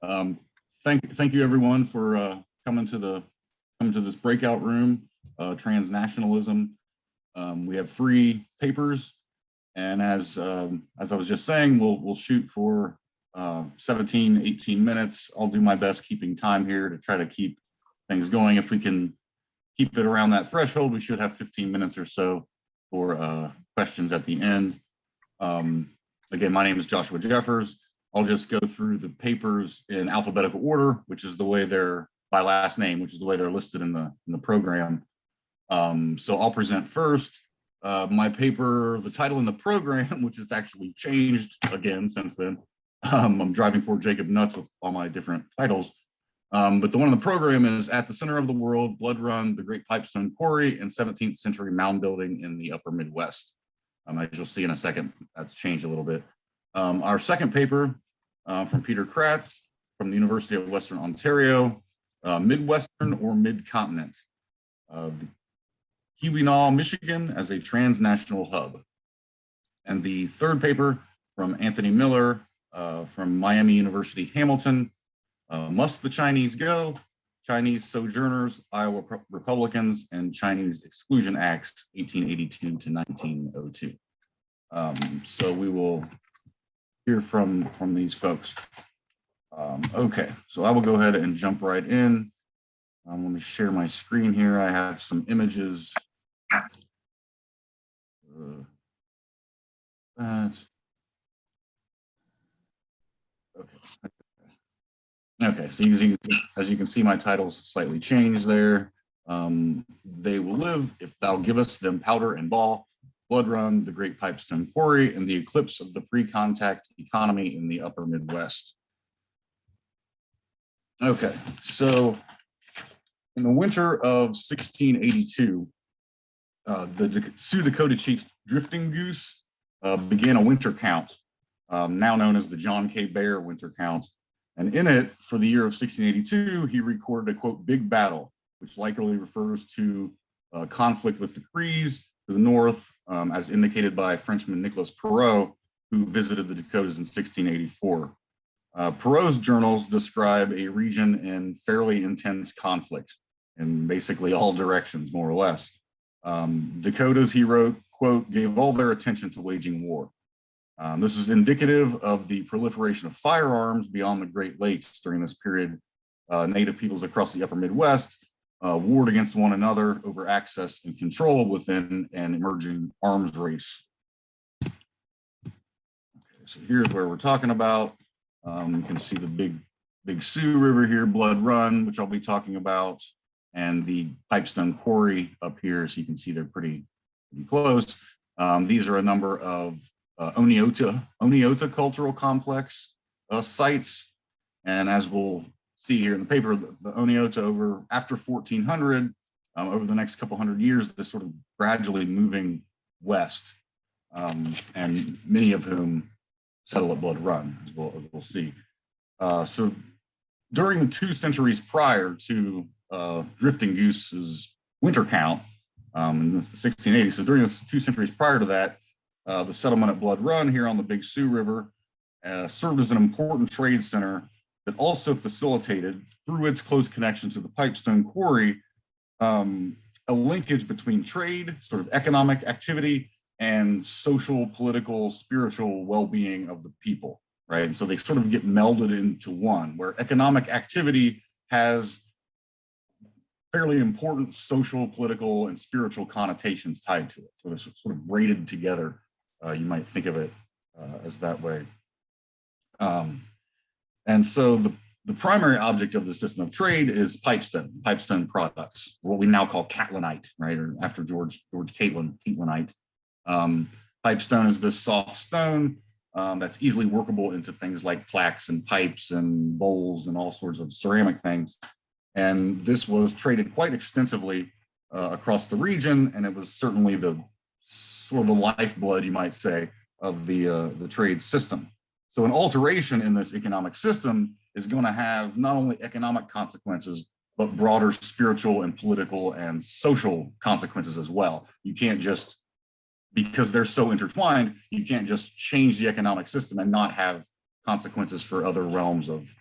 Um, thank you everyone for coming to this breakout room, Transnationalism. We have 3 papers, and as I was just saying, we'll shoot for 17, 18 minutes. I'll do my best keeping time here to try to keep things going. If we can keep it around that threshold, we should have 15 minutes or so for questions at the end. Again, my name is Joshua Jeffers. I'll just go through the papers in alphabetical order, which is the way they're by last name, which is the way they're listed in the program. So I'll present first my paper, the title in the program, which has actually changed again since then. I'm driving poor Jacob nuts with all my different titles. But the one in the program is At the Center of the World, Blood Run, the Great Pipestone Quarry, and 17th Century Mound Building in the Upper Midwest. As you'll see in a second, that's changed a little bit. Our second paper from Peter Kratz from the University of Western Ontario, Midwestern or Mid-Continent, Keweenaw, Michigan as a transnational hub. And the third paper from Anthony Miller from Miami University, Hamilton, Must the Chinese Go? Chinese Sojourners, Iowa Republicans, and Chinese Exclusion Acts, 1882 to 1902. So we will hear from these folks. Okay, so I will go ahead and jump right in. Let me share my screen here. I have some images. Okay, so as you can see, my title's slightly changed there. They will live if thou givest them powder and ball, Blood Run, the Great Pipestone Quarry, and the eclipse of the pre-contact economy in the Upper Midwest. Okay, so in the winter of 1682, the Sioux Dakota chief Drifting Goose began a winter count, now known as the John K. Bear winter count. And in it, for the year of 1682, he recorded a, quote, big battle, which likely refers to conflict with the Crees to the north, as indicated by Frenchman Nicolas Perrot, who visited the Dakotas in 1684. Perrot's journals describe a region in fairly intense conflict in basically all directions, more or less. Dakotas, he wrote, quote, gave all their attention to waging war. This is indicative of the proliferation of firearms beyond the Great Lakes during this period. Native peoples across the Upper Midwest warred against one another over access and control within an emerging arms race. Okay, so here's where we're talking about. You can see the Big Sioux River here, Blood Run, which I'll be talking about, and the Pipestone Quarry up here. So you can see they're pretty close. These are a number of Oneota Cultural Complex sites, and as we'll see here in the paper, the Oneota after 1400, over the next couple hundred years, this sort of gradually moving west, and many of whom settle at Blood Run, as we'll see. So during the 2 centuries prior to Drifting Goose's winter count in 1680, so during the 2 centuries prior to that, the settlement at Blood Run here on the Big Sioux River served as an important trade center that also facilitated, through its close connection to the Pipestone Quarry, a linkage between trade, sort of economic activity, and social, political, spiritual well-being of the people, right? And so they sort of get melded into one, where economic activity has fairly important social, political, and spiritual connotations tied to it. So they're sort of braided together. You might think of it as that way. And so the primary object of the system of trade is pipestone products, what we now call Catlinite, right? Or after George Catlinite. Pipestone is this soft stone that's easily workable into things like plaques and pipes and bowls and all sorts of ceramic things. And this was traded quite extensively across the region, and it was certainly the sort of the lifeblood, you might say, of the trade system. So an alteration in this economic system is going to have not only economic consequences, but broader spiritual and political and social consequences as well. You can't just, because they're so intertwined, you can't just change the economic system and not have consequences for other realms of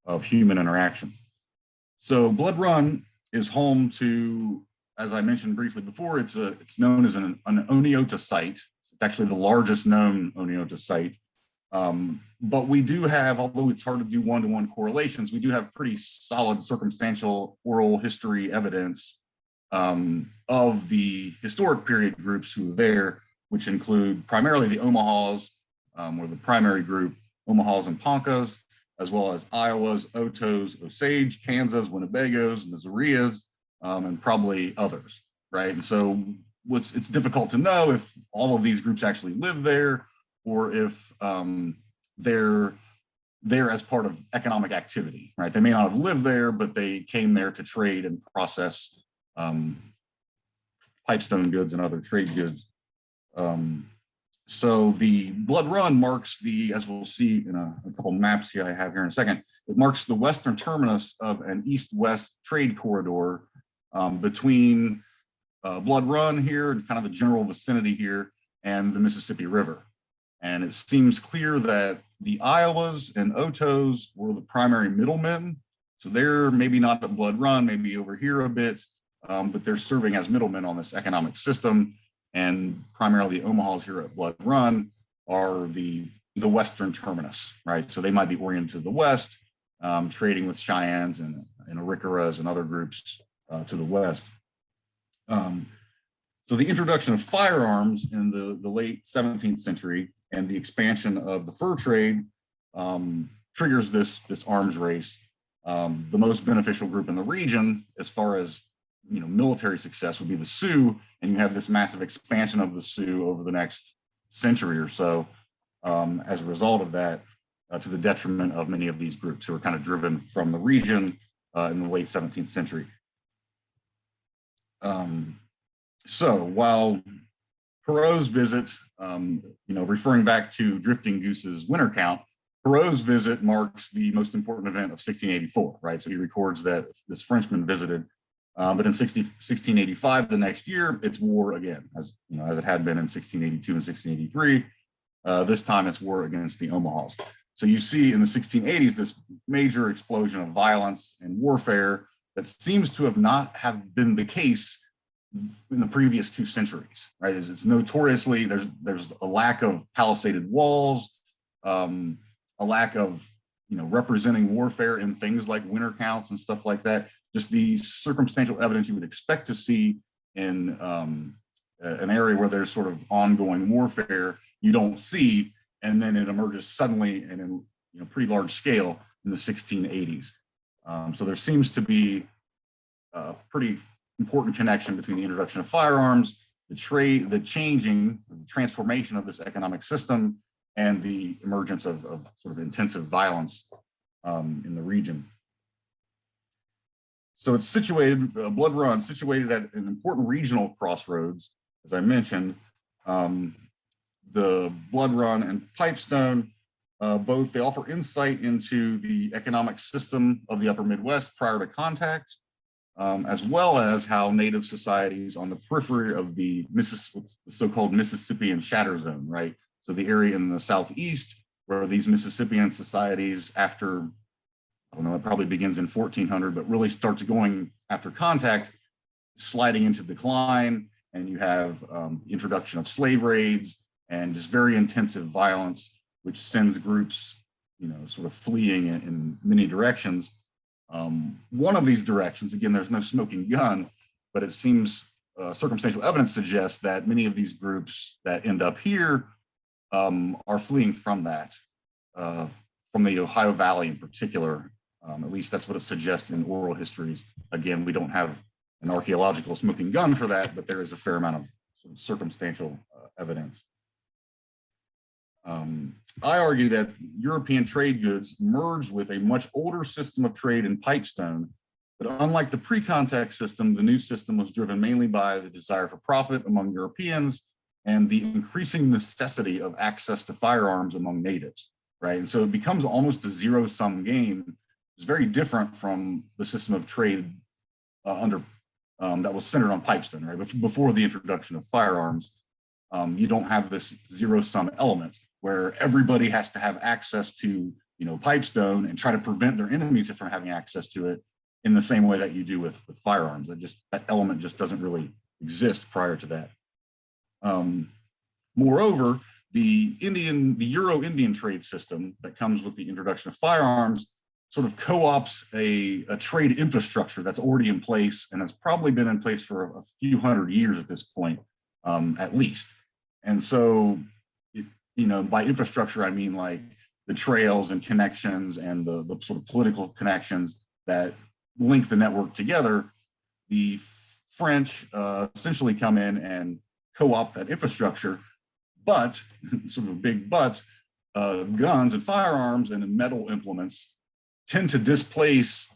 of human interaction. So Blood Run is home to, as I mentioned briefly before, it's known as an Oneota site. It's actually the largest known Oneota site. But we do have, although it's hard to do one-to-one correlations, we do have pretty solid circumstantial oral history evidence of the historic period groups who were there, which include primarily the Omahas, or the primary group, Omahas and Poncas, as well as Iowas, Otos, Osage, Kansas, Winnebagos, Missouris, and probably others, right? And so it's difficult to know if all of these groups actually live there, or if they're there as part of economic activity, right? They may not have lived there, but they came there to trade and process pipestone goods and other trade goods. So the Blood Run marks the, as we'll see in a couple maps here I have here in a second, it marks the western terminus of an east-west trade corridor between Blood Run here and kind of the general vicinity here and the Mississippi River. And it seems clear that the Iowas and Otos were the primary middlemen. So they're maybe not at Blood Run, maybe over here a bit, but they're serving as middlemen on this economic system. And primarily the Omahas here at Blood Run are the western terminus, right? So they might be oriented to the west, trading with Cheyennes and Arikaras and other groups to the west. So the introduction of firearms in the late 17th century and the expansion of the fur trade triggers this arms race. The most beneficial group in the region, as far as military success, would be the Sioux, and you have this massive expansion of the Sioux over the next century or so as a result of that, to the detriment of many of these groups who are kind of driven from the region in the late 17th century. So while Perot's visit, referring back to Drifting Goose's winter count, Perot's visit marks the most important event of 1684, right? So he records that this Frenchman visited, but in 1685, the next year, it's war again, as it had been in 1682 and 1683. This time it's war against the Omahas. So you see in the 1680s, this major explosion of violence and warfare that seems to have not have been the case in the previous 2 centuries, right? It's notoriously, there's a lack of palisaded walls, a lack of, representing warfare in things like winter counts and stuff like that. Just the circumstantial evidence you would expect to see in an area where there's sort of ongoing warfare, you don't see, and then it emerges suddenly and in pretty large scale in the 1680s. So there seems to be a pretty important connection between the introduction of firearms, the transformation of this economic system, and the emergence of sort of intensive violence in the region. So it's situated, Blood Run, situated at an important regional crossroads, as I mentioned. The Blood Run and Pipestone, both, they offer insight into the economic system of the upper Midwest prior to contact, as well as how native societies on the periphery of the so-called Mississippian shatter zone, right? So the area in the southeast where these Mississippian societies, after, I don't know, it probably begins in 1400, but really starts going after contact, sliding into decline, and you have the introduction of slave raids and just very intensive violence, which sends groups, sort of fleeing in many directions. One of these directions, again, there's no smoking gun, but it seems circumstantial evidence suggests that many of these groups that end up here are fleeing from that, from the Ohio Valley in particular. At least that's what it suggests in oral histories. Again, we don't have an archaeological smoking gun for that, but there is a fair amount of, sort of circumstantial evidence. I argue that European trade goods merged with a much older system of trade in Pipestone, but unlike the pre-contact system, the new system was driven mainly by the desire for profit among Europeans and the increasing necessity of access to firearms among natives, right? And so it becomes almost a zero-sum game. It's very different from the system of trade that was centered on Pipestone, right? Before the introduction of firearms, you don't have this zero-sum element where everybody has to have access to, pipestone and try to prevent their enemies from having access to it in the same way that you do with firearms. That element just doesn't really exist prior to that. Moreover, the Euro-Indian trade system that comes with the introduction of firearms sort of co-ops a trade infrastructure that's already in place and has probably been in place for a few hundred years at this point, at least. And so, by infrastructure, I mean like the trails and connections and the sort of political connections that link the network together. The French essentially come in and co-opt that infrastructure, but, sort of a big but, guns and firearms and metal implements tend to displace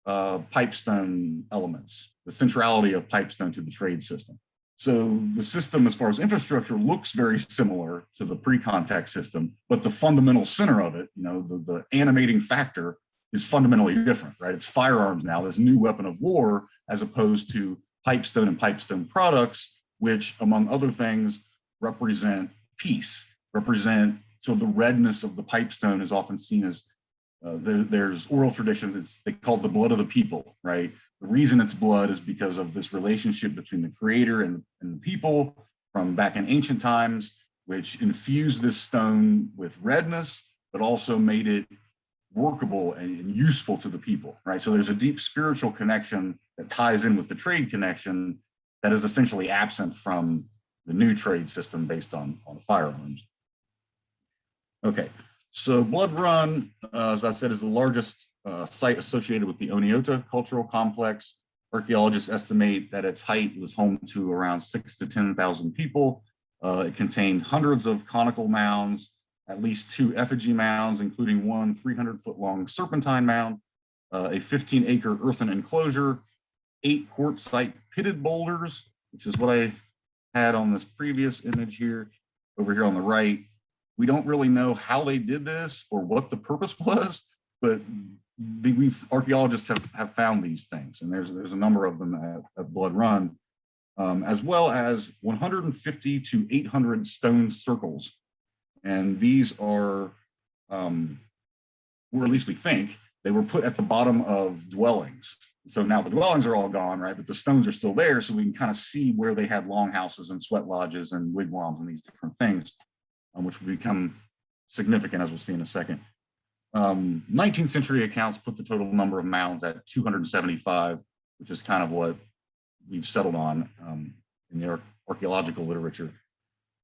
pipestone elements, the centrality of pipestone to the trade system. So the system, as far as infrastructure, looks very similar to the pre-contact system, but the fundamental center of it, the animating factor, is fundamentally different, right? It's firearms now, this new weapon of war, as opposed to pipestone and pipestone products, which, among other things, represent peace, represent, so the redness of the pipestone is often seen as, there's oral traditions, they call it the blood of the people, right? The reason it's blood is because of this relationship between the creator and the people from back in ancient times, which infused this stone with redness, but also made it workable and useful to the people, right? So there's a deep spiritual connection that ties in with the trade connection that is essentially absent from the new trade system based on firearms. Okay, so Blood Run, as I said, is the largest site associated with the Oneota cultural complex. Archaeologists estimate that its height was home to around 6,000 to 10,000 people. It contained hundreds of conical mounds, at least 2 effigy mounds, including one 300-foot-long serpentine mound, a 15-acre earthen enclosure, 8 quartzite pitted boulders, which is what I had on this previous image here, over here on the right. We don't really know how they did this or what the purpose was, but archaeologists have found these things, and there's a number of them at Blood Run, as well as 150 to 800 stone circles. And these are, or at least we think, they were put at the bottom of dwellings. So now the dwellings are all gone, right? But the stones are still there, so we can kind of see where they had longhouses and sweat lodges and wigwams and these different things, which will become significant, as we'll see in a second. 19th century accounts put the total number of mounds at 275, which is kind of what we've settled on in the archaeological literature.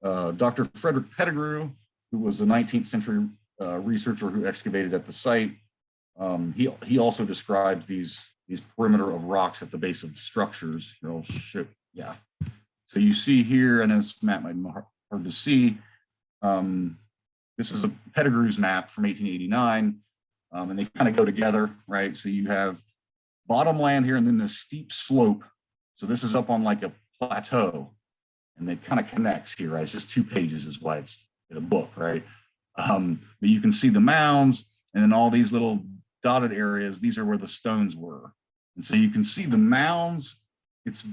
Dr. Frederick Pedigrees, who was a 19th century researcher who excavated at the site, he also described these perimeter of rocks at the base of the structures. Yeah. So you see here, and this map might be hard to see, this is a Pedigrees map from 1889, and they kind of go together, right? So you have bottomland here and then this steep slope. So this is up on like a plateau, and it kind of connects here, right? It's just 2 pages is why it's in a book, right? But you can see the mounds, and then all these little dotted areas, these are where the stones were. And so you can see the mounds, it's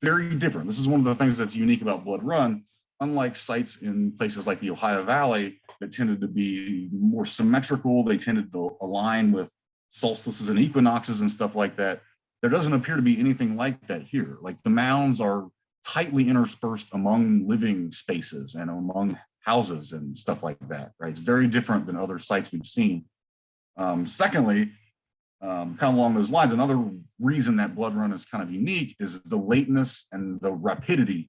very different. This is one of the things that's unique about Blood Run. Unlike sites in places like the Ohio Valley that tended to be more symmetrical, they tended to align with solstices and equinoxes and stuff like that, there doesn't appear to be anything like that here. Like the mounds are tightly interspersed among living spaces and among houses and stuff like that, right? It's very different than other sites we've seen. Secondly, kind of along those lines, another reason that Blood Run is kind of unique is the lateness and the rapidity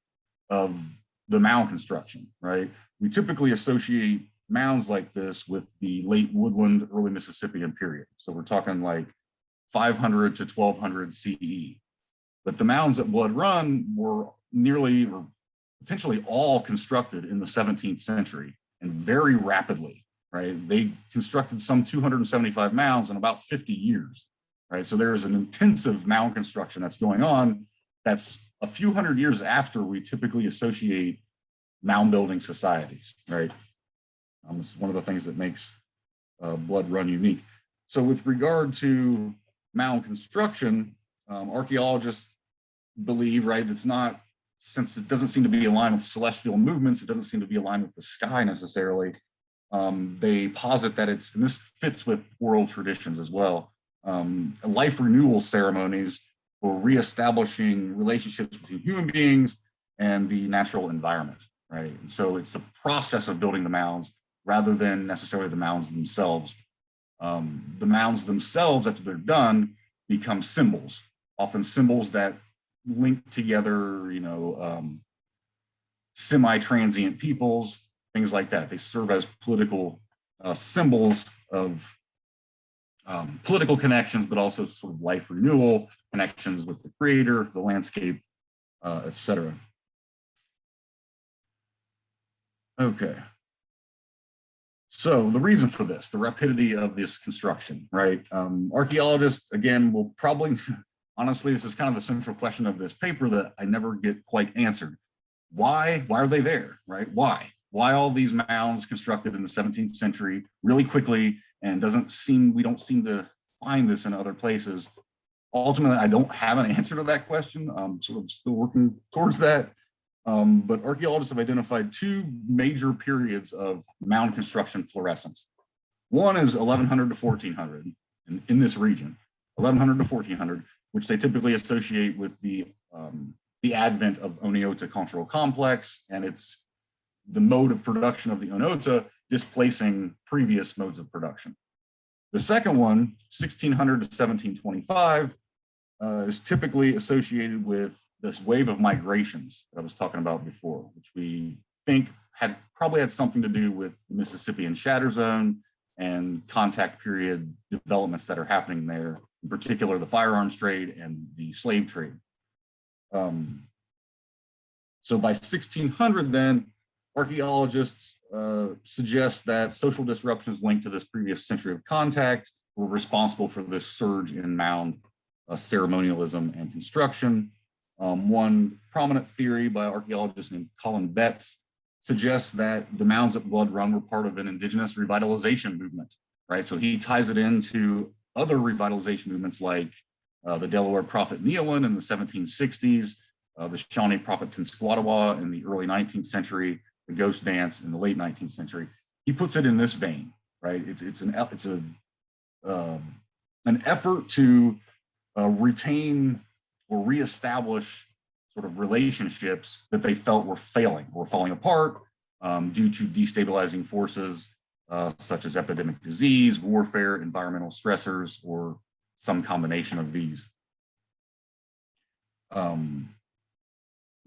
of the mound construction, right? We typically associate mounds like this with the late woodland, early Mississippian period. So we're talking like 500 to 1200 CE. But the mounds at Blood Run were nearly or potentially all constructed in the 17th century and very rapidly, right? They constructed some 275 mounds in about 50 years, right? So there's an intensive mound construction that's going on that's a few hundred years after we typically associate mound building societies, right? It's one of the things that makes Blood Run unique. So with regard to mound construction, archaeologists believe, right, it's not, since it doesn't seem to be aligned with celestial movements, it doesn't seem to be aligned with the sky necessarily, they posit that it's, and this fits with oral traditions as well, life renewal ceremonies for reestablishing relationships between human beings and the natural environment, right? And so it's a process of building the mounds rather than necessarily the mounds themselves. The mounds themselves, after they're done, become symbols, often symbols that link together, semi-transient peoples, things like that. They serve as political symbols of political connections, but also sort of life renewal, connections with the creator, the landscape, etc. Okay. So the reason for this, the rapidity of this construction, right? Archaeologists, again, will probably, honestly, this is kind of the central question of this paper that I never get quite answered. Why are they there, right? Why all these mounds constructed in the 17th century really quickly, and we don't seem to find this in other places. Ultimately, I don't have an answer to that question. I'm sort of still working towards that. But archaeologists have identified two major periods of mound construction fluorescence. One is 1100 to 1400 in this region, 1100 to 1400, which they typically associate with the advent of Oneota cultural complex, and it's the mode of production of the Oneota displacing previous modes of production. The second one, 1600 to 1725, is typically associated with this wave of migrations that I was talking about before, which we think probably had something to do with the Mississippian shatter zone and contact period developments that are happening there, in particular the firearms trade and the slave trade. So by 1600 then, archaeologists suggest that social disruptions linked to this previous century of contact were responsible for this surge in mound ceremonialism and construction. One prominent theory by archaeologist named Colin Betts suggests that the mounds at Blood Run were part of an Indigenous revitalization movement, right? So he ties it into other revitalization movements like the Delaware prophet Neolin in the 1760s, the Shawnee prophet Tenskwatawa in the early 19th century, the ghost dance in the late 19th century. He puts it in this vein, right? It's an effort to retain or reestablish sort of relationships that they felt were falling apart due to destabilizing forces such as epidemic disease, warfare, environmental stressors, or some combination of these.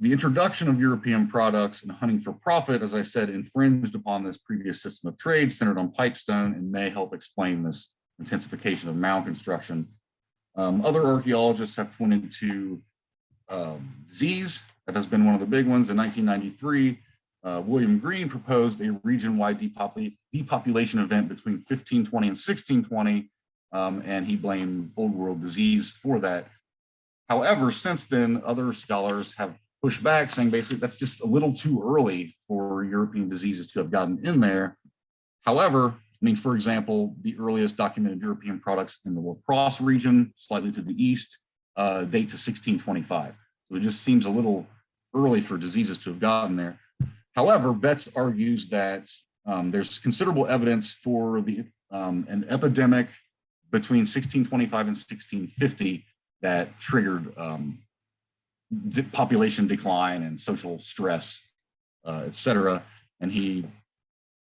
The introduction of European products and hunting for profit, as I said, infringed upon this previous system of trade centered on pipestone and may help explain this intensification of mound construction. Other archaeologists have pointed to disease. That has been one of the big ones. In 1993, William Green proposed a region-wide depopulation event between 1520 and 1620, and he blamed Old World disease for that. However, since then, other scholars have pushed back, saying basically that's just a little too early for European diseases to have gotten in there. However, I mean, for example, the earliest documented European products in the La Crosse region, slightly to the east, date to 1625. So it just seems a little early for diseases to have gotten there. However, Betts argues that there's considerable evidence for an epidemic between 1625 and 1650 that triggered population decline and social stress, et cetera. And he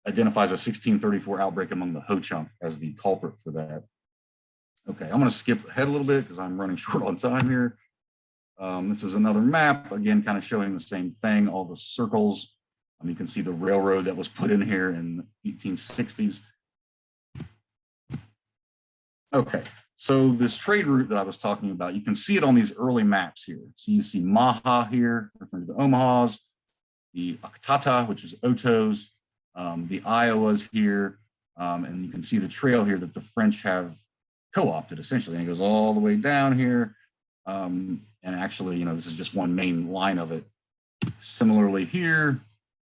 identifies a 1634 outbreak among the Ho-Chunk as the culprit for that. Okay, I'm going to skip ahead a little bit because I'm running short on time here. This is another map, again, kind of showing the same thing, all the circles. You can see the railroad that was put in here in the 1860s. Okay, so this trade route that I was talking about, you can see it on these early maps here. So you see Maha here, referring to the Omahas, the Akatata, which is Otos, the Iowas here, and you can see the trail here that the French have co-opted essentially, and it goes all the way down here. And actually, this is just one main line of it. Similarly here,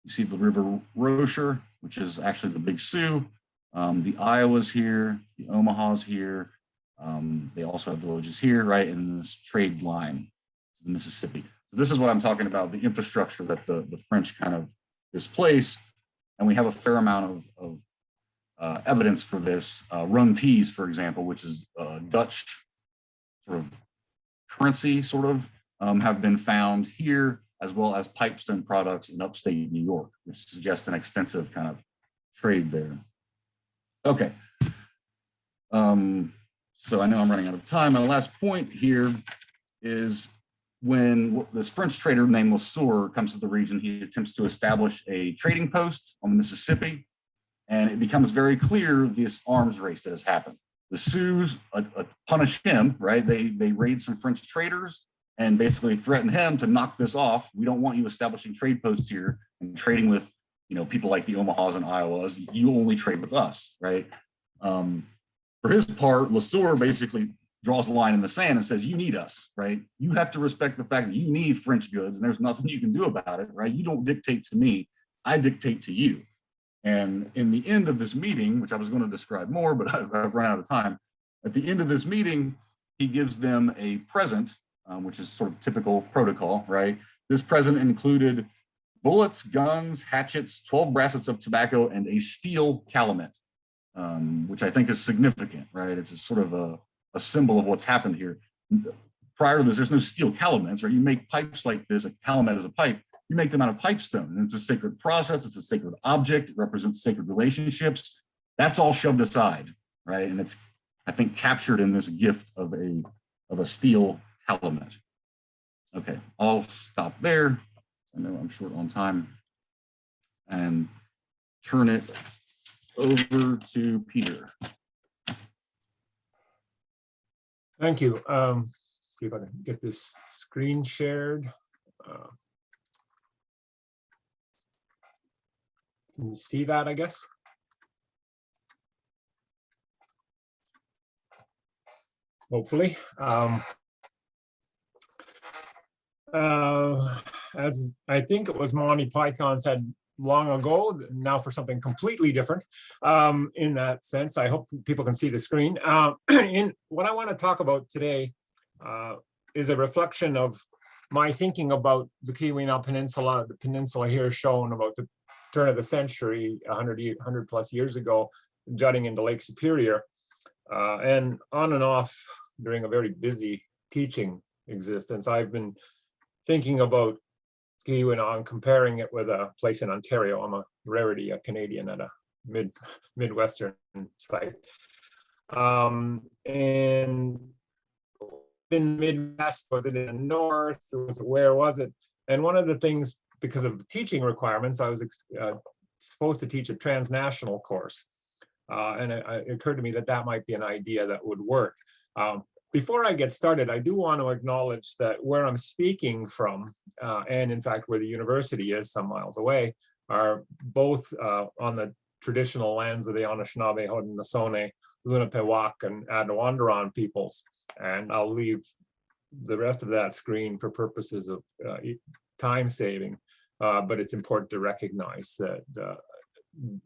you see the River Rocher, which is actually the Big Sioux. The Iowas here, the Omahas here. They also have villages here, right? And this trade line to the Mississippi. So this is what I'm talking about, the infrastructure that the French kind of displaced. And we have a fair amount of evidence for this. Runties, for example, which is Dutch sort of currency, have been found here, as well as pipestone products in upstate New York, which suggests an extensive kind of trade there. Okay. So I know I'm running out of time. My last point here is when this French trader named Lesueur comes to the region, he attempts to establish a trading post on the Mississippi, and it becomes very clear this arms race that has happened. The Sioux punish him, right? They raid some French traders and basically threaten him to knock this off. We don't want you establishing trade posts here and trading with, people like the Omahas and Iowas. You only trade with us, right? For his part, Lesueur basically draws a line in the sand and says, you need us, right? You have to respect the fact that you need French goods and there's nothing you can do about it, right? You don't dictate to me, I dictate to you. And in the end of this meeting, which I was going to describe more, but I've run out of time. At the end of this meeting, he gives them a present, which is sort of typical protocol, right? This present included bullets, guns, hatchets, 12 brassets of tobacco, and a steel calumet, which I think is significant, right? It's a sort of a symbol of what's happened here. Prior to this, there's no steel calumets, right? You make pipes like this, a calumet is a pipe, you make them out of pipestone, and it's a sacred process, it's a sacred object, it represents sacred relationships. That's all shoved aside, right? And it's, I think, captured in this gift of a steel calumet. Okay, I'll stop there. I know I'm short on time, and turn it over to Peter. Thank you. See if I can get this screen shared. Can you see that, I guess? Hopefully. As I think it was Monty Python said long ago, now for something completely different in that sense. I hope people can see the screen. In what I want to talk about today is a reflection of my thinking about the Keweenaw Peninsula. The peninsula here is shown about the turn of the century, 100 plus years ago, jutting into Lake Superior, and on and off during a very busy teaching existence. I've been thinking about Keweenaw and comparing it with a place in Ontario. I'm a rarity, a Canadian at a Midwestern site. And in the Midwest, was it in the North? Where was it? And one of the things, because of teaching requirements, I was supposed to teach a transnational course. And it occurred to me that that might be an idea that would work. Before I get started, I do want to acknowledge that where I'm speaking from, and in fact where the university is some miles away, are both on the traditional lands of the Anishinaabe, Haudenosaunee, Lenape-Wauk, and Adnyawandaron peoples. And I'll leave the rest of that screen for purposes of time saving, but it's important to recognize that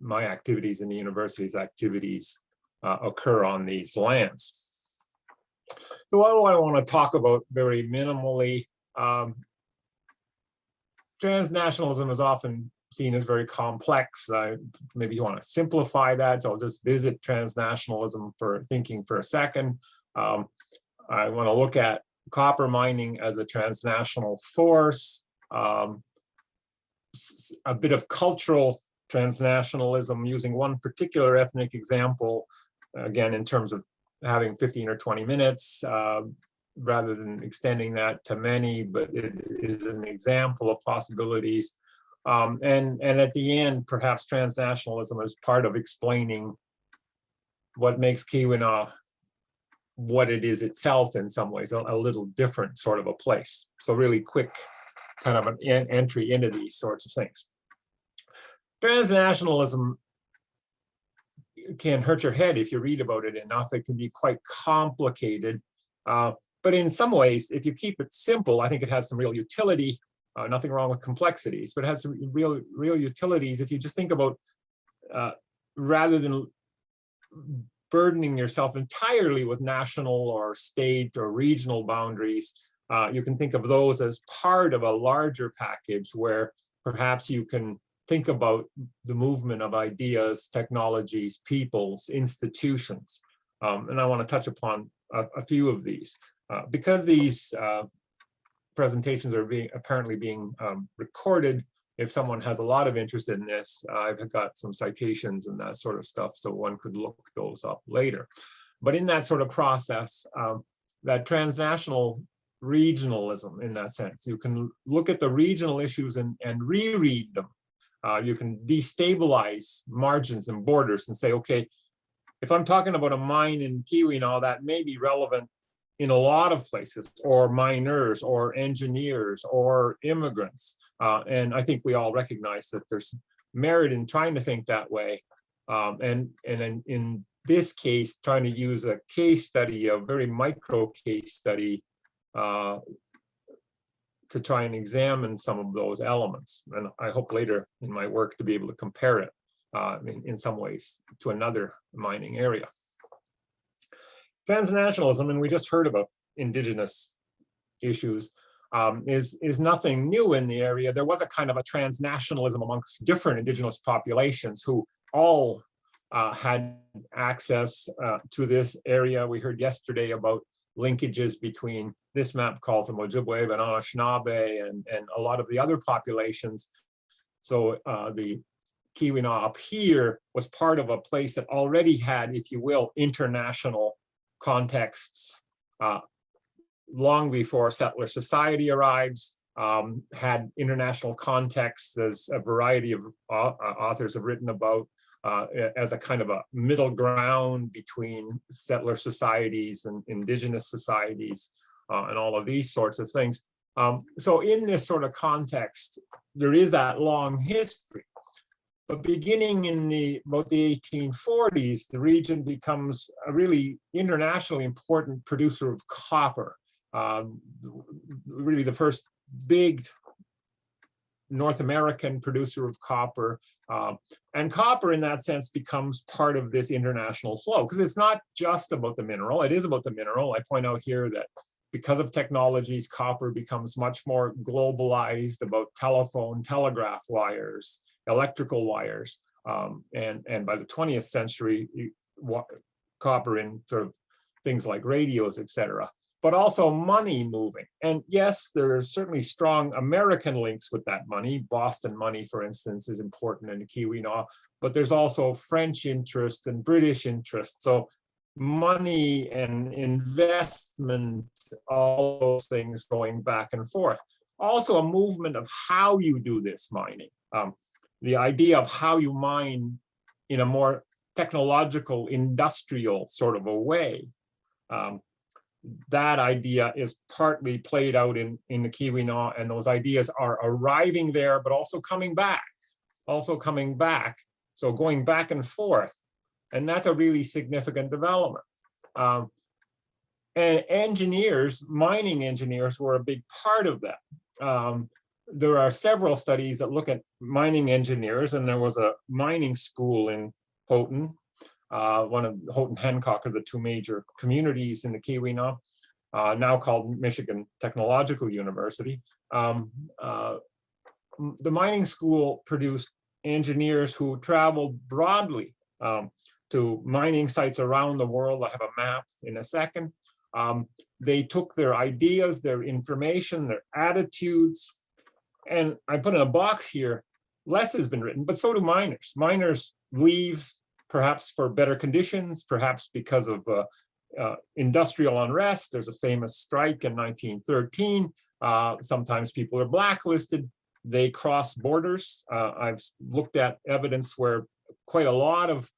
my activities and the university's activities occur on these lands. So what do I want to talk about very minimally? Transnationalism is often seen as very complex. Maybe you want to simplify that, so I'll just visit transnationalism for thinking for a second. I want to look at copper mining as a transnational force, a bit of cultural transnationalism using one particular ethnic example, again, in terms of having 15 or 20 minutes, rather than extending that to many, but it is an example of possibilities. And at the end, perhaps transnationalism is part of explaining what makes Keweenaw what it is itself in some ways, a little different sort of a place. So really quick kind of an entry into these sorts of things. Transnationalism can hurt your head if you read about it enough. It can be quite complicated. But in some ways, if you keep it simple, I think it has some real utility. Nothing wrong with complexities, but it has some real utilities if you just think about, rather than burdening yourself entirely with national or state or regional boundaries, you can think of those as part of a larger package where perhaps you can think about the movement of ideas, technologies, peoples, institutions. And I want to touch upon a few of these. Because these presentations are apparently being recorded, if someone has a lot of interest in this, I've got some citations and that sort of stuff, so one could look those up later. But in that sort of process, that transnational regionalism, in that sense, you can look at the regional issues and reread them. You can destabilize margins and borders and say, okay, if I'm talking about a mine in Keweenaw, that may be relevant in a lot of places, or miners, or engineers, or immigrants. And I think we all recognize that there's merit in trying to think that way. And in this case, trying to use a case study, a very micro case study, to try and examine some of those elements. And I hope later in my work to be able to compare it in some ways to another mining area. Transnationalism, and we just heard about Indigenous issues, is nothing new in the area. There was a kind of a transnationalism amongst different Indigenous populations who all had access to this area. We heard yesterday about linkages between, this map calls them Ojibwe, and Anishinaabe, and a lot of the other populations. So the Keweenaw up here was part of a place that already had, if you will, international contexts long before settler society arrives, had international contexts, as a variety of authors have written about, as a kind of a middle ground between settler societies and Indigenous societies, and all of these sorts of things. So in this sort of context, there is that long history. But beginning in about the 1840s, the region becomes a really internationally important producer of copper. Really the first big North American producer of copper. And copper in that sense becomes part of this international flow, because it's not just about the mineral, it is about the mineral. I point out here that because of technologies, copper becomes much more globalized, about telephone, telegraph wires, electrical wires, and by the 20th century, copper in sort of things like radios, etc. But also money moving. And yes, there are certainly strong American links with that money. Boston money, for instance, is important in the Keweenaw, but there's also French interest and British interest. So money and investment, all those things going back and forth. Also a movement of how you do this mining. The idea of how you mine in a more technological, industrial sort of a way. That idea is partly played out in the Keweenaw, and those ideas are arriving there, but also coming back. So going back and forth. And that's a really significant development. And engineers, mining engineers, were a big part of that. There are several studies that look at mining engineers, and there was a mining school in Houghton. One of Houghton Hancock are the two major communities in the Keweenaw, now called Michigan Technological University. The mining school produced engineers who traveled broadly to mining sites around the world. I have a map in a second. They took their ideas, their information, their attitudes, and I put in a box here, less has been written, but so do miners. Miners leave perhaps for better conditions, perhaps because of industrial unrest. There's a famous strike in 1913. Sometimes people are blacklisted. They cross borders. I've looked at evidence where quite a lot of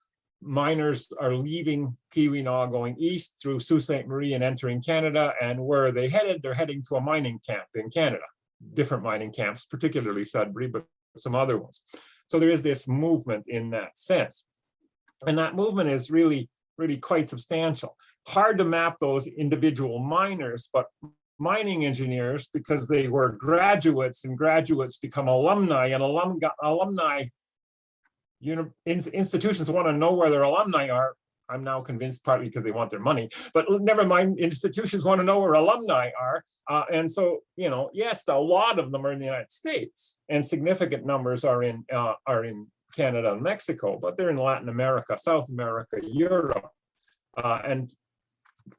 miners are leaving Keweenaw, going east through Sault Ste. Marie and entering Canada. And where are they headed? They're heading to a mining camp in Canada. Different mining camps, particularly Sudbury, but some other ones. So there is this movement in that sense. And that movement is really, really quite substantial. Hard to map those individual miners, but mining engineers, because they were graduates, and graduates become alumni, and alumni institutions want to know where their alumni are. I'm now convinced partly because they want their money, but never mind, institutions want to know where alumni are. And so, yes, a lot of them are in the United States, and significant numbers are in Canada and Mexico, but they're in Latin America, South America, Europe, and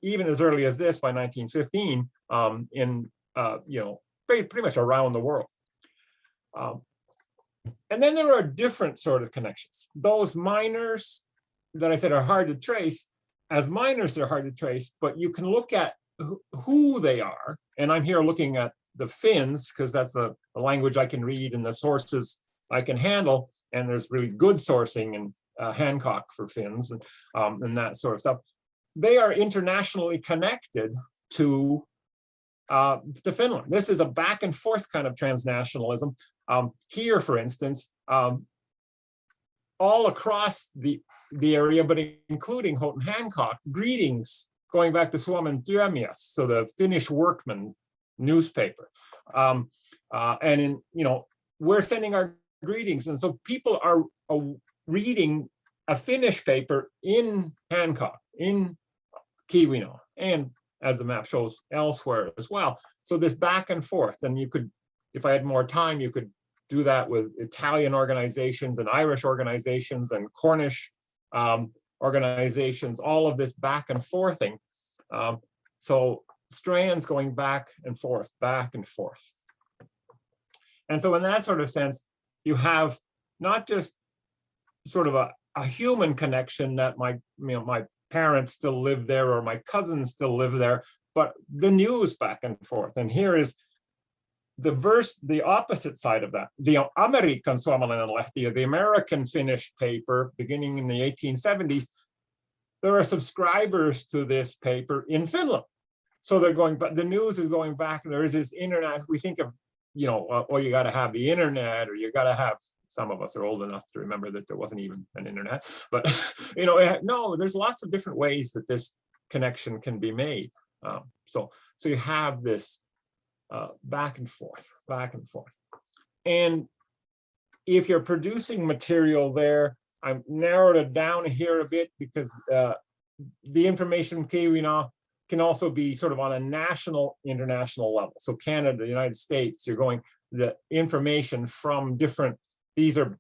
even as early as this, by 1915, pretty much around the world. And then there are different sort of connections. Those minors that I said are hard to trace, as minors they're hard to trace, but you can look at who they are. And I'm here looking at the Finns, because that's the language I can read and the sources I can handle. And there's really good sourcing in Hancock for Finns and that sort of stuff. They are internationally connected to Finland. This is a back and forth kind of transnationalism. Here, for instance, all across the area, but including Houghton Hancock, greetings going back to Suomen Työmies, so the Finnish workman newspaper. And we're sending our greetings, and so people are reading a Finnish paper in Hancock, in Keweenaw, and as the map shows, elsewhere as well. So this back and forth, and you could, if I had more time, you could do that with Italian organizations and Irish organizations and Cornish organizations, all of this back and forthing. So strands going back and forth, back and forth. And so in that sort of sense, you have not just sort of a human connection that my parents still live there or my cousins still live there, but the news back and forth. And here is the opposite side of that. The Amerikan Suomalainen Lehti, the American Finnish paper, beginning in the 1870s, there are subscribers to this paper in Finland. So they're going, but the news is going back, and there is this internet. We think of, you got to have the internet, or you got to have, some of us are old enough to remember that there wasn't even an internet, but no, there's lots of different ways that this connection can be made. So you have this back and forth. And if you're producing material there, I've narrowed it down here a bit because the information Keweenaw can also be sort of on a national, international level. So Canada, the United States, you're going, the information from different, these are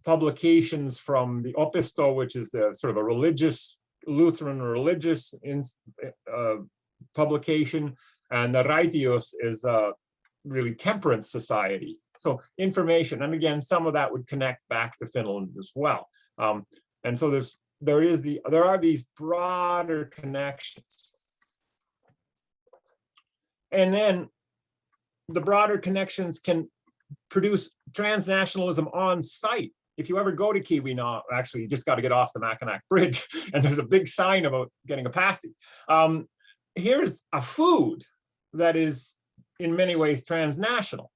publications from the Opisto, which is the sort of a religious, Lutheran religious publication, and the Raitios is a really temperance society. So information, and again, some of that would connect back to Finland as well. And so there are these broader connections. And then the broader connections can produce transnationalism on site. If you ever go to Keweenaw, actually, you just got to get off the Mackinac Bridge, and there's a big sign about getting a pasty. Here's a food that is in many ways transnational.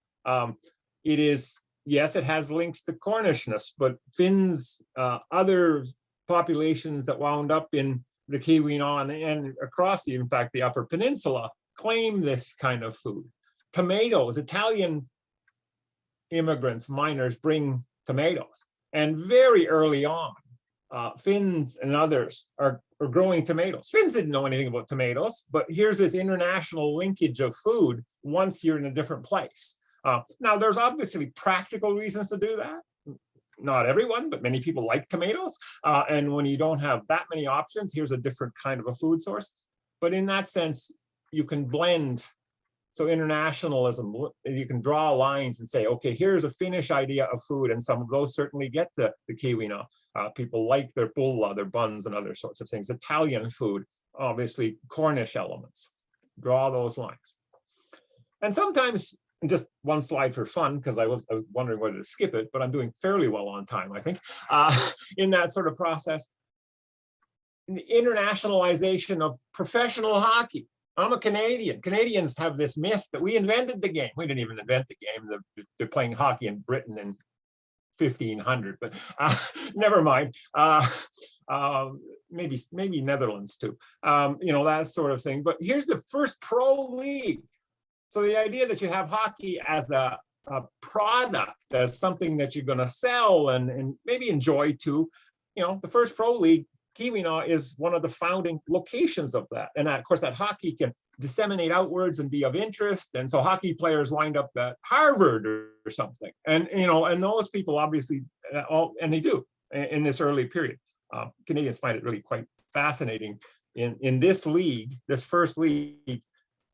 It is, yes, it has links to Cornishness, but Finns, other populations that wound up in the Keweenaw and across in fact, the Upper Peninsula, claim this kind of food. Tomatoes, Italian immigrants, miners bring tomatoes. And very early on, Finns and others are growing tomatoes. Finns didn't know anything about tomatoes, but here's this international linkage of food once you're in a different place. Now, there's obviously practical reasons to do that. Not everyone, but many people like tomatoes. And when you don't have that many options, here's a different kind of a food source. But in that sense, you can blend. So internationalism, you can draw lines and say, okay, here's a Finnish idea of food, and some of those certainly get to the Keweenaw. People like their pulla, their buns, and other sorts of things. Italian food, obviously Cornish elements. Draw those lines. And sometimes, just one slide for fun, because I was wondering whether to skip it, but I'm doing fairly well on time, I think, in that sort of process. The internationalization of professional hockey. I'm a Canadian. Canadians have this myth that we invented the game. We didn't even invent the game. They're playing hockey in Britain in 1500, but never mind. Maybe Netherlands too. That sort of thing. But here's the first pro league. So the idea that you have hockey as a product, as something that you're going to sell and maybe enjoy too, the first pro league, Keweenaw is one of the founding locations of that. And that, of course, that hockey can disseminate outwards and be of interest. And so hockey players wind up at Harvard or something. And, and those people obviously, and they do in this early period. Canadians find it really quite fascinating. In this league, this first league,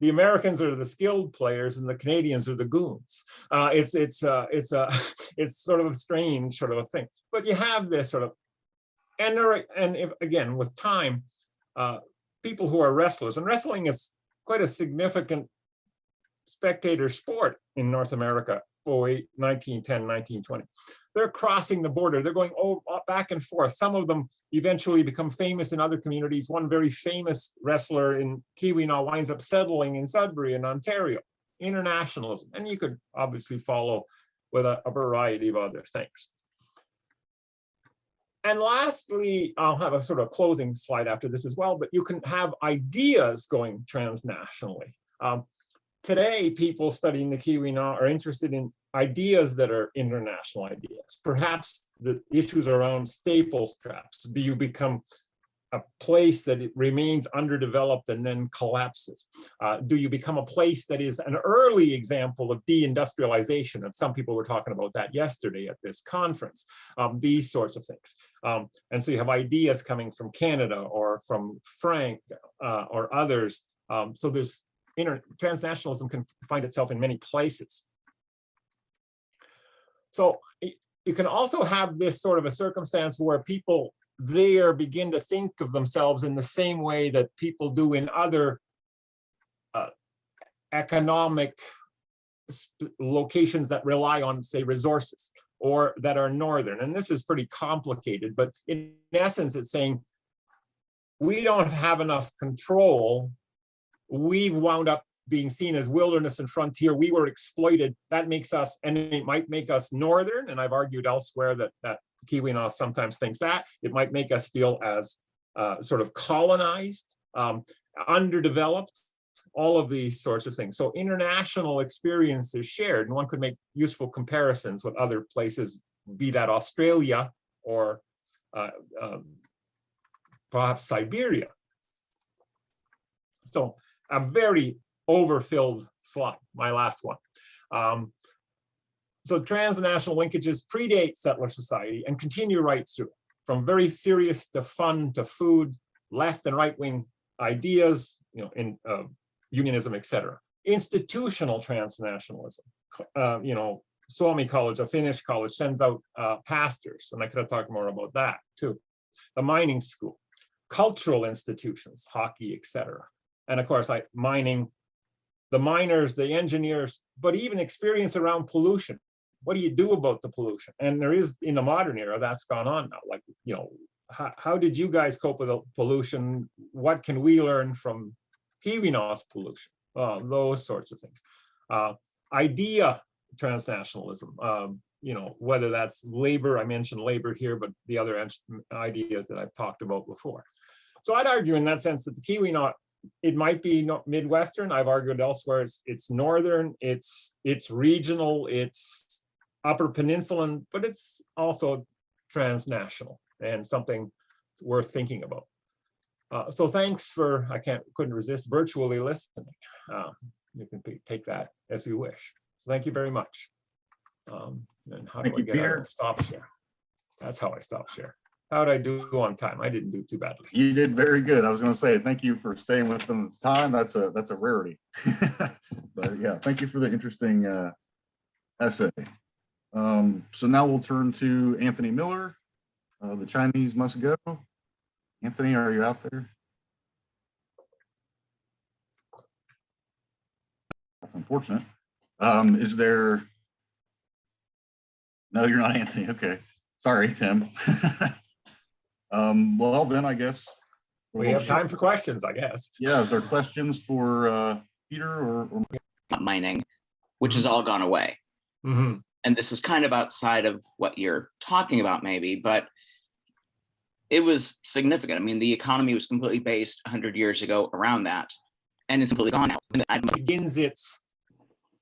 the Americans are the skilled players and the Canadians are the goons. It's sort of a strange sort of a thing. But you have this sort of, and if, again, with time, people who are wrestlers, and wrestling is quite a significant spectator sport in North America, 1910, 1920. They're crossing the border. They're going back and forth. Some of them eventually become famous in other communities. One very famous wrestler in Keweenaw winds up settling in Sudbury in Ontario. Internationalism. And you could obviously follow with a variety of other things. And lastly, I'll have a sort of closing slide after this as well, but you can have ideas going transnationally. Today, people studying the Keweenaw are interested in ideas that are international ideas. Perhaps the issues around staples traps. Do you become a place that it remains underdeveloped and then collapses? Do you become a place that is an early example of deindustrialization? And some people were talking about that yesterday at this conference, these sorts of things. And so you have ideas coming from Canada or from Frank or others. So there's transnationalism can find itself in many places. So you can also have this sort of a circumstance where people there begin to think of themselves in the same way that people do in other economic locations that rely on, say, resources or that are northern. And this is pretty complicated, but in essence, it's saying we don't have enough control. We've wound up being seen as wilderness and frontier. We were exploited. That makes us, and it might make us northern. And I've argued elsewhere that Keweenaw sometimes thinks that. It might make us feel as sort of colonized, underdeveloped, all of these sorts of things. So international experience is shared, and one could make useful comparisons with other places, be that Australia or perhaps Siberia. So a very overfilled slide, my last one. So transnational linkages predate settler society and continue right through, from very serious to fun to food, left and right wing ideas, in unionism, etc. Institutional transnationalism, Suomi College, a Finnish college, sends out pastors, and I could have talked more about that too. The mining school, cultural institutions, hockey, etc. And of course, mining, the miners, the engineers, but even experience around pollution. What do you do about the pollution? And there is, in the modern era, that's gone on now. Like, how did you guys cope with the pollution? What can we learn from Keweenaw's pollution? Those sorts of things. Idea transnationalism, whether that's labor, I mentioned labor here, but the other ideas that I've talked about before. So I'd argue in that sense that the Keweenaw, it might be Midwestern. I've argued elsewhere it's Northern, it's regional, it's Upper Peninsulan, but it's also transnational and something worth thinking about. So thanks for, couldn't resist virtually listening. You can take that as you wish. So thank you very much. And how do I get out of stop share? That's how I stop share. How did I do on time? I didn't do too badly. You did very good. I was going to say thank you for staying with them at the time. That's a rarity. But yeah, thank you for the interesting essay. So now we'll turn to Anthony Miller. The Chinese must go. Anthony, are you out there? That's unfortunate. Is there? No, you're not Anthony. Okay, sorry, Tim. Well, then I guess we have time for questions, I guess. Yeah, is there questions for Peter or mining, which has all gone away? Mm-hmm. And this is kind of outside of what you're talking about, maybe, but it was significant. I mean, the economy was completely based 100 years ago around that, and it's completely gone now. It begins its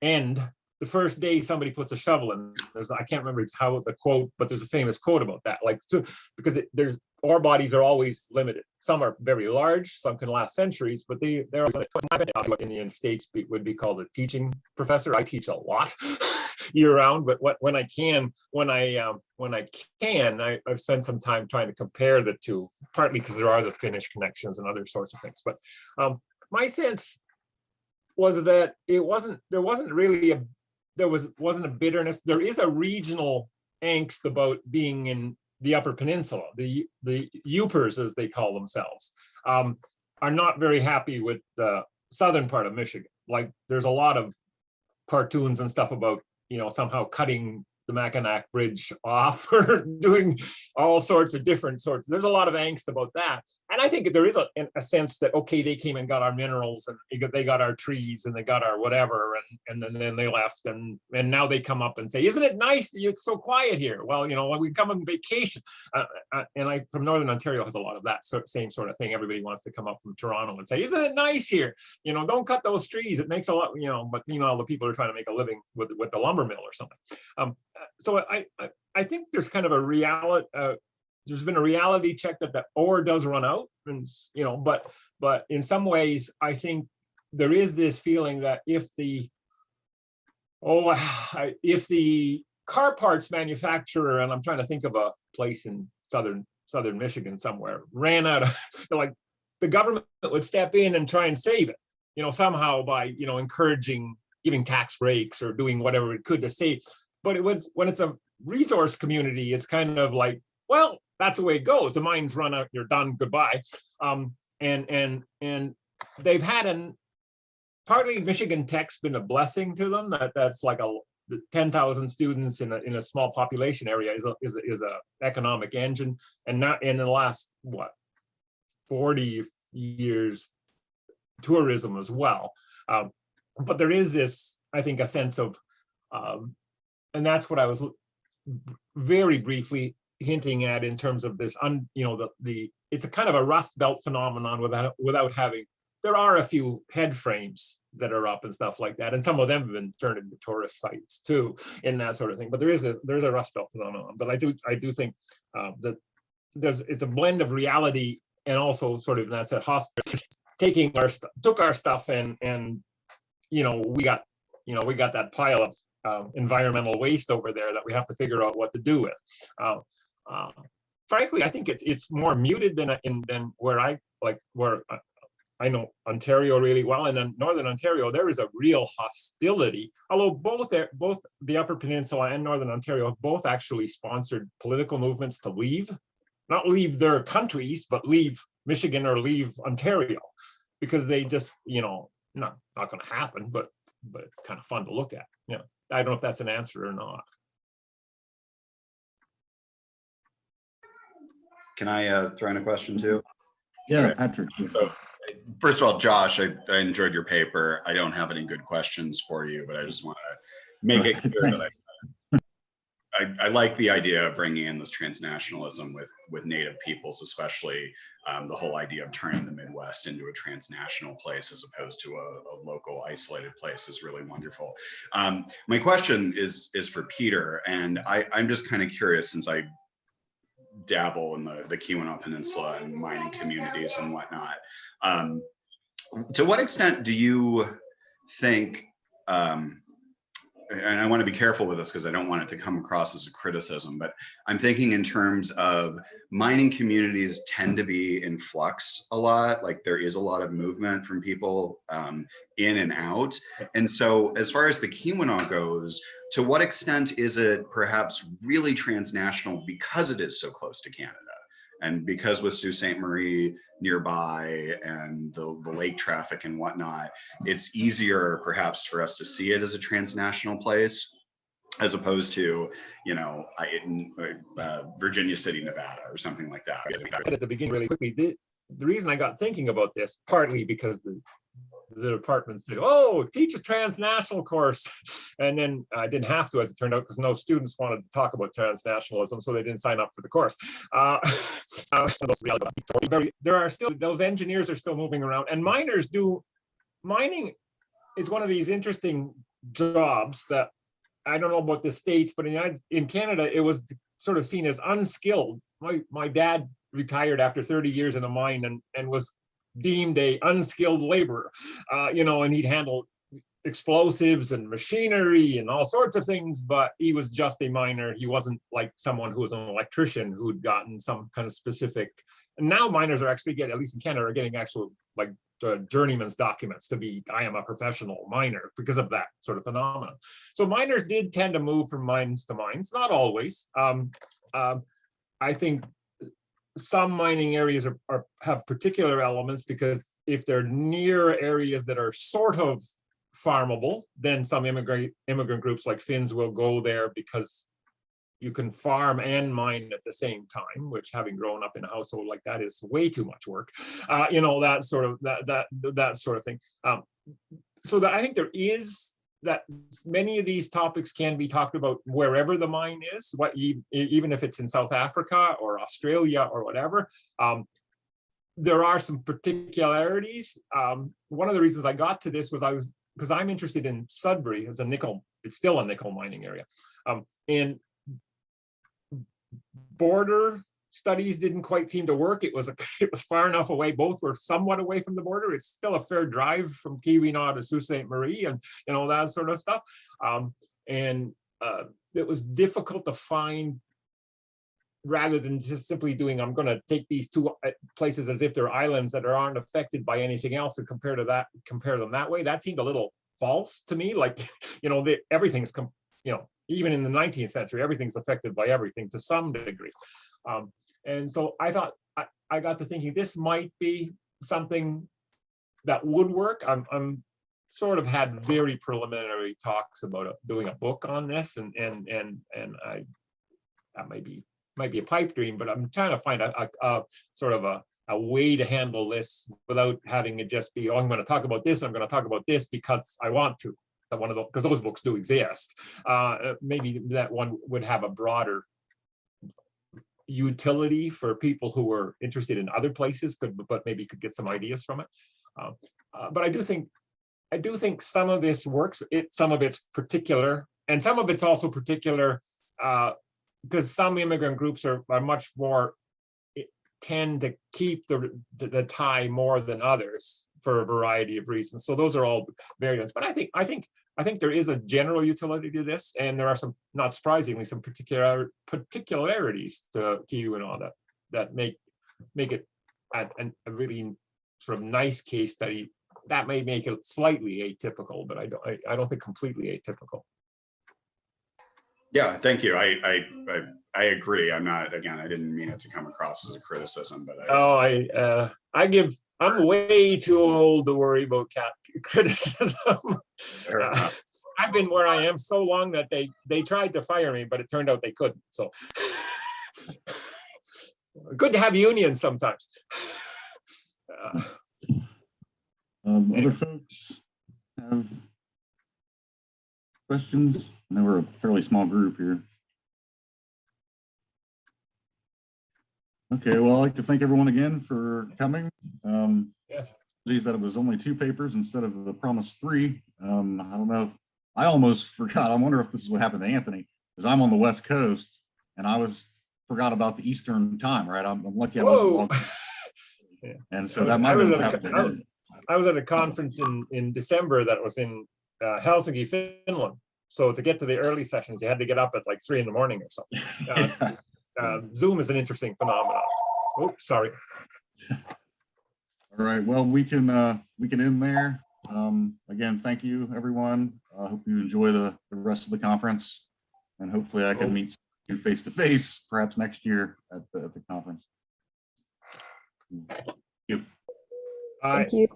end the first day somebody puts a shovel in. I can't remember how the quote, but there's a famous quote about that. Like, so, because there's ore bodies are always limited. Some are very large, some can last centuries, but they're always limited. What in the United States would be called a teaching professor. I teach a lot year round, but when I can, I've spent some time trying to compare the two, partly because there are the Finnish connections and other sorts of things. But my sense was that there wasn't a bitterness. There is a regional angst about being in the Upper Peninsula. The Upers, as they call themselves, are not very happy with the southern part of Michigan. Like, there's a lot of cartoons and stuff about, somehow cutting the Mackinac Bridge off or doing all sorts of different sorts. There's a lot of angst about that. And I think there is a sense that, okay, they came and got our minerals and they got our trees and they got our whatever, and then they left, and now they come up and say, isn't it nice that it's so quiet here? Well, when we come on vacation, and I from Northern Ontario has a lot of that same sort of thing. Everybody wants to come up from Toronto and say, isn't it nice here? Don't cut those trees. It makes a lot, but the people are trying to make a living with the lumber mill or something. So I think there's kind of a reality. There's been a reality check that the ore does run out, and but in some ways, I think there is this feeling that if the car parts manufacturer, and I'm trying to think of a place in southern Michigan somewhere, ran out of, like, the government would step in and try and save it, somehow by giving tax breaks or doing whatever it could to save. But when it's a resource community, it's kind of like, well, that's the way it goes. The mines run out, you're done, goodbye. And they've had partly Michigan Tech's been a blessing to them. That's like 10,000 students in a small population area is a economic engine. And not in the last 40 years, tourism as well. But there is this, I think, a sense of, and that's what I was very briefly hinting at in terms of this, it's a kind of a Rust Belt phenomenon without having, there are a few head frames that are up and stuff like that. And some of them have been turned into tourist sites too, and that sort of thing. But there's a Rust Belt phenomenon. But I do think that it's a blend of reality and also sort of, that's a hostile took our stuff and we got that pile of environmental waste over there that we have to figure out what to do with. Frankly, I think it's more muted than where I know Ontario really well, and in Northern Ontario there is a real hostility. Although both the Upper Peninsula and Northern Ontario have both actually sponsored political movements to not leave their countries, but leave Michigan or leave Ontario, because they just not going to happen, but it's kind of fun to look at. I don't know if that's an answer or not. Can I throw in a question too? Yeah, Patrick. So first of all, Josh, I enjoyed your paper. I don't have any good questions for you, but I just want to make it clear that I like the idea of bringing in this transnationalism with Native peoples, especially the whole idea of turning the Midwest into a transnational place as opposed to a local isolated place is really wonderful. My question is for Peter, and I'm just kind of curious, since I dabble in the Keweenaw Peninsula and mining communities and whatnot. To what extent do you think, and I want to be careful with this because I don't want it to come across as a criticism, but I'm thinking in terms of mining communities tend to be in flux a lot. Like, there is a lot of movement from people in and out. And so as far as the Keweenaw goes, to what extent is it perhaps really transnational because it is so close to Canada? And because with Sault Ste. Marie nearby and the lake traffic and whatnot, it's easier perhaps for us to see it as a transnational place, as opposed to, Virginia City, Nevada, or something like that. At the beginning, really quickly, the reason I got thinking about this, partly because the department said, oh, teach a transnational course. And then I didn't have to, as it turned out, because no students wanted to talk about transnationalism, so they didn't sign up for the course. There are still, those engineers are still moving around, and miners do. Mining is one of these interesting jobs that, I don't know about the States, but in Canada, it was sort of seen as unskilled. My dad retired after 30 years in a mine and was deemed a unskilled laborer, and he'd handle explosives and machinery and all sorts of things, but he was just a miner. He wasn't like someone who was an electrician who'd gotten some kind of specific. And now miners are actually getting, at least in Canada, are getting actual like journeyman's documents to be, I am a professional miner, because of that sort of phenomenon. So miners did tend to move from mines to mines, not always. I think some mining areas have particular elements, because if they're near areas that are sort of farmable, then some immigrant groups like Finns will go there because you can farm and mine at the same time, which, having grown up in a household like that, is way too much work. That sort of thing. So that I think there is that many of these topics can be talked about wherever the mine is, even if it's in South Africa or Australia or whatever. There are some particularities. One of the reasons I got to this was because I'm interested in Sudbury as it's still a nickel mining area. And border studies didn't quite seem to work. It was far enough away. Both were somewhat away from the border. It's still a fair drive from Keweenaw to Sault Ste. Marie and that sort of stuff. It was difficult to find, rather than just simply doing, I'm going to take these two places as if they're islands that aren't affected by anything else and compare them that way. That seemed a little false to me. Like, everything's, even in the 19th century, everything's affected by everything to some degree. And so I thought, I got to thinking this might be something that would work. I'm sort of had very preliminary talks about doing a book on this, and that might be a pipe dream, but I'm trying to find a sort of a way to handle this without having it just be, I'm going to talk about this, I'm going to talk about this because I want to. Because those books do exist. Maybe that one would have a broader utility for people who were interested in other places, but maybe could get some ideas from it. But I do think some of this works. Some of it's particular, and some of it's also particular because some immigrant groups are much more, tend to keep the tie more than others for a variety of reasons. So those are all variants. But I think there is a general utility to this, and there are some, not surprisingly, some particularities to Keweenaw that make it a really sort of nice case study that may make it slightly atypical, but I don't think completely atypical. Yeah, thank you. I agree. I'm not, again, I didn't mean it to come across as a criticism, but I'm way too old to worry about criticism. I've been where I am so long that they tried to fire me, but it turned out they couldn't. So good to have unions sometimes. Other folks have questions? I know we're a fairly small group here. Okay, well, I'd like to thank everyone again for coming. Yes. Geez, that it was only 2 papers instead of the promised 3. I don't know if I almost forgot. I wonder if this is what happened to Anthony, because I'm on the West Coast and I forgot about the Eastern time, right? I'm lucky I wasn't walking. Yeah. And so that might have been what happened to him. I was at a conference in December that was in Helsinki, Finland. So to get to the early sessions, you had to get up at like 3 in the morning or something. Zoom is an interesting phenomenon. Oh, sorry. All right. Well, we can end there. Again, thank you, everyone. I hope you enjoy the rest of the conference, and hopefully I can meet you face to face, perhaps next year at the conference. Thank you. Thank you.